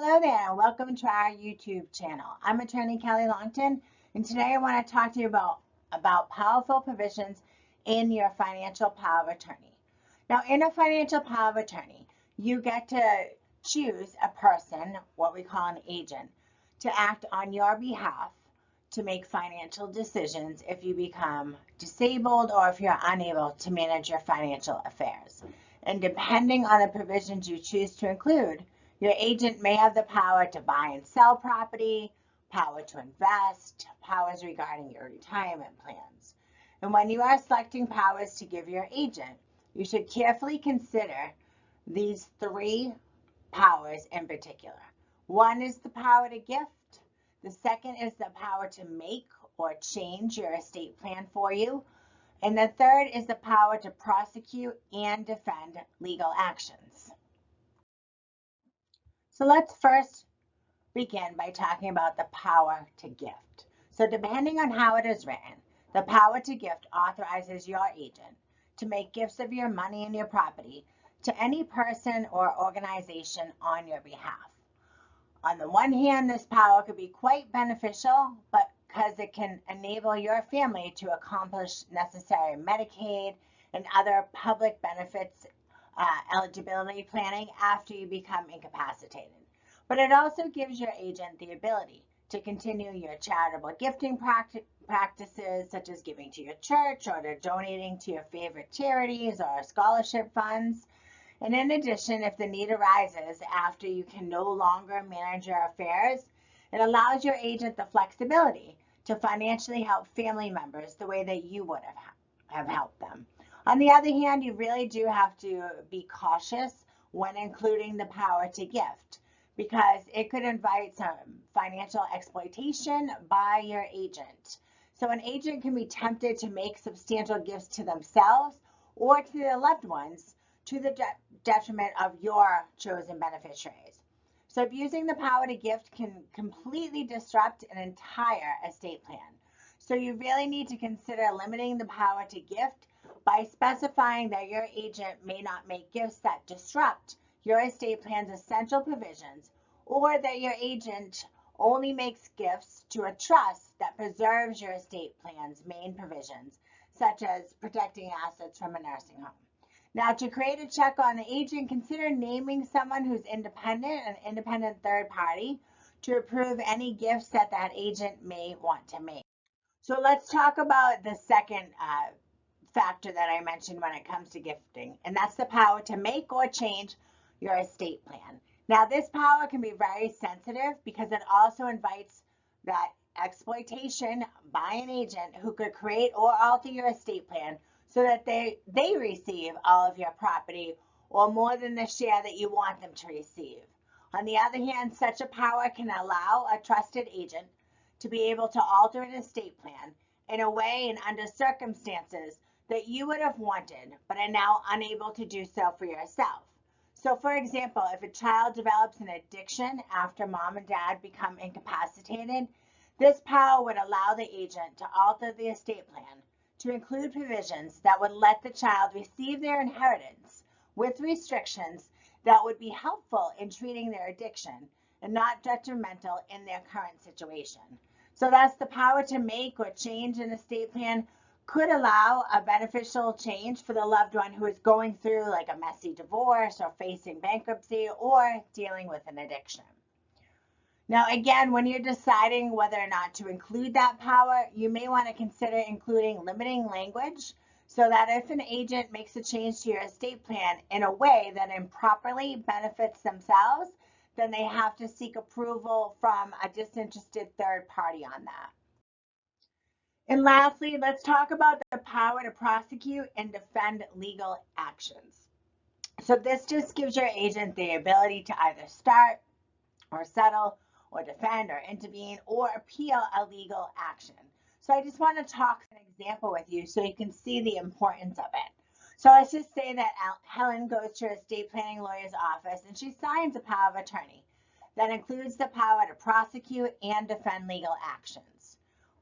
Hello there, and welcome to our YouTube channel. I'm attorney Kelly Longtin, and today I want to talk to you about powerful provisions in your financial power of attorney. Now, in a financial power of attorney, you get to choose a person, what we call an agent, to act on your behalf to make financial decisions if you become disabled or if you're unable to manage your financial affairs. And depending on the provisions you choose to include, your agent may have the power to buy and sell property, power to invest, powers regarding your retirement plans. And when you are selecting powers to give your agent, you should carefully consider these three powers in particular. One is the power to gift. The second is the power to make or change your estate plan for you. And the third is the power to prosecute and defend legal actions. So let's first begin by talking about the power to gift. So depending on how it is written, the power to gift authorizes your agent to make gifts of your money and your property to any person or organization on your behalf. On the one hand, this power could be quite beneficial, but because it can enable your family to accomplish necessary Medicaid and other public benefits eligibility planning after you become incapacitated. But it also gives your agent the ability to continue your charitable gifting practices, such as giving to your church or to donating to your favorite charities or scholarship funds. And in addition, if the need arises after you can no longer manage your affairs, it allows your agent the flexibility to financially help family members the way that you would have helped them. On the other hand, you really do have to be cautious when including the power to gift, because it could invite some financial exploitation by your agent. So an agent can be tempted to make substantial gifts to themselves or to their loved ones to the detriment of your chosen beneficiaries. So abusing the power to gift can completely disrupt an entire estate plan. So you really need to consider limiting the power to gift by specifying that your agent may not make gifts that disrupt your estate plan's essential provisions, or that your agent only makes gifts to a trust that preserves your estate plan's main provisions, such as protecting assets from a nursing home. Now, to create a check on the agent, consider naming someone who's independent, an independent third party, to approve any gifts that that agent may want to make. So let's talk about the second factor that I mentioned when it comes to gifting, and that's the power to make or change your estate plan. Now, this power can be very sensitive because it also invites that exploitation by an agent who could create or alter your estate plan so that they receive all of your property or more than the share that you want them to receive. On the other hand, such a power can allow a trusted agent to be able to alter an estate plan in a way and under circumstances that you would have wanted, but are now unable to do so for yourself. So for example, if a child develops an addiction after mom and dad become incapacitated, this power would allow the agent to alter the estate plan to include provisions that would let the child receive their inheritance with restrictions that would be helpful in treating their addiction and not detrimental in their current situation. So that's the power to make or change an estate plan could allow a beneficial change for the loved one who is going through like a messy divorce or facing bankruptcy or dealing with an addiction. Now, again, when you're deciding whether or not to include that power, you may want to consider including limiting language so that if an agent makes a change to your estate plan in a way that improperly benefits themselves, then they have to seek approval from a disinterested third party on that. And lastly, let's talk about the power to prosecute and defend legal actions. So this just gives your agent the ability to either start or settle or defend or intervene or appeal a legal action. So I just want to talk an example with you so you can see the importance of it. So let's just say that Helen goes to her estate planning lawyer's office and she signs a power of attorney that includes the power to prosecute and defend legal actions.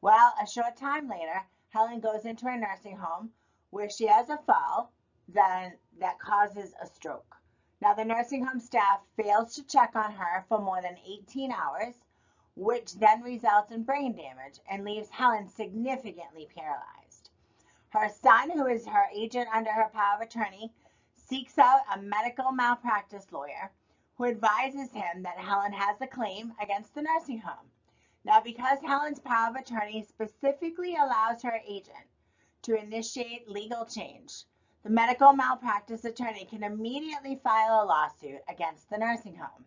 Well, a short time later, Helen goes into a nursing home where she has a fall that causes a stroke. Now, the nursing home staff fails to check on her for more than 18 hours, which then results in brain damage and leaves Helen significantly paralyzed. Her son, who is her agent under her power of attorney, seeks out a medical malpractice lawyer who advises him that Helen has a claim against the nursing home. Now, because Helen's power of attorney specifically allows her agent to initiate legal change, the medical malpractice attorney can immediately file a lawsuit against the nursing home.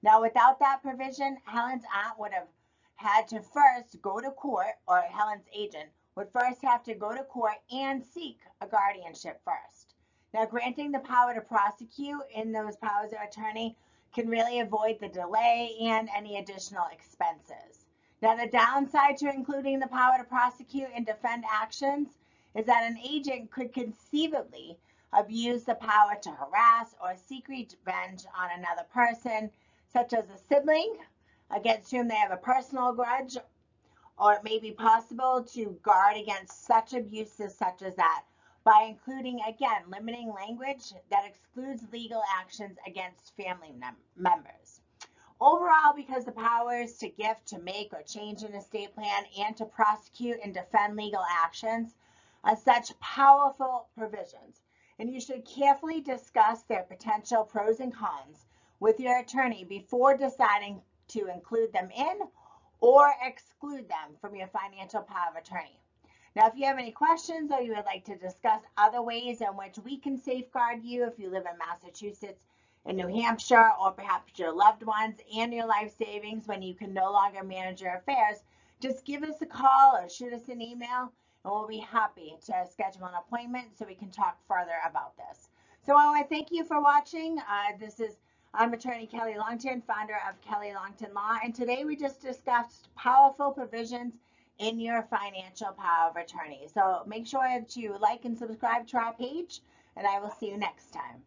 Now, without that provision, Helen's aunt would have had to first go to court, or Helen's agent would first have to go to court and seek a guardianship first. Now, granting the power to prosecute in those powers of attorney can really avoid the delay and any additional expenses. Now, the downside to including the power to prosecute and defend actions is that an agent could conceivably abuse the power to harass or seek revenge on another person, such as a sibling against whom they have a personal grudge, or it may be possible to guard against such abuses such as that by including, again, limiting language that excludes legal actions against family members. Overall, because the powers to gift, to make or change an estate plan, and to prosecute and defend legal actions are such powerful provisions, and you should carefully discuss their potential pros and cons with your attorney before deciding to include them in or exclude them from your financial power of attorney. Now, if you have any questions or you would like to discuss other ways in which we can safeguard you if you live in Massachusetts, in New Hampshire, or perhaps your loved ones and your life savings when you can no longer manage your affairs, just give us a call or shoot us an email, and we'll be happy to schedule an appointment so we can talk further about this. So I want to thank you for watching. I'm attorney Kelly Longtin, founder of Kelly Longtin Law, and today we just discussed powerful provisions in your financial power of attorney. So make sure that you like and subscribe to our page, and I will see you next time.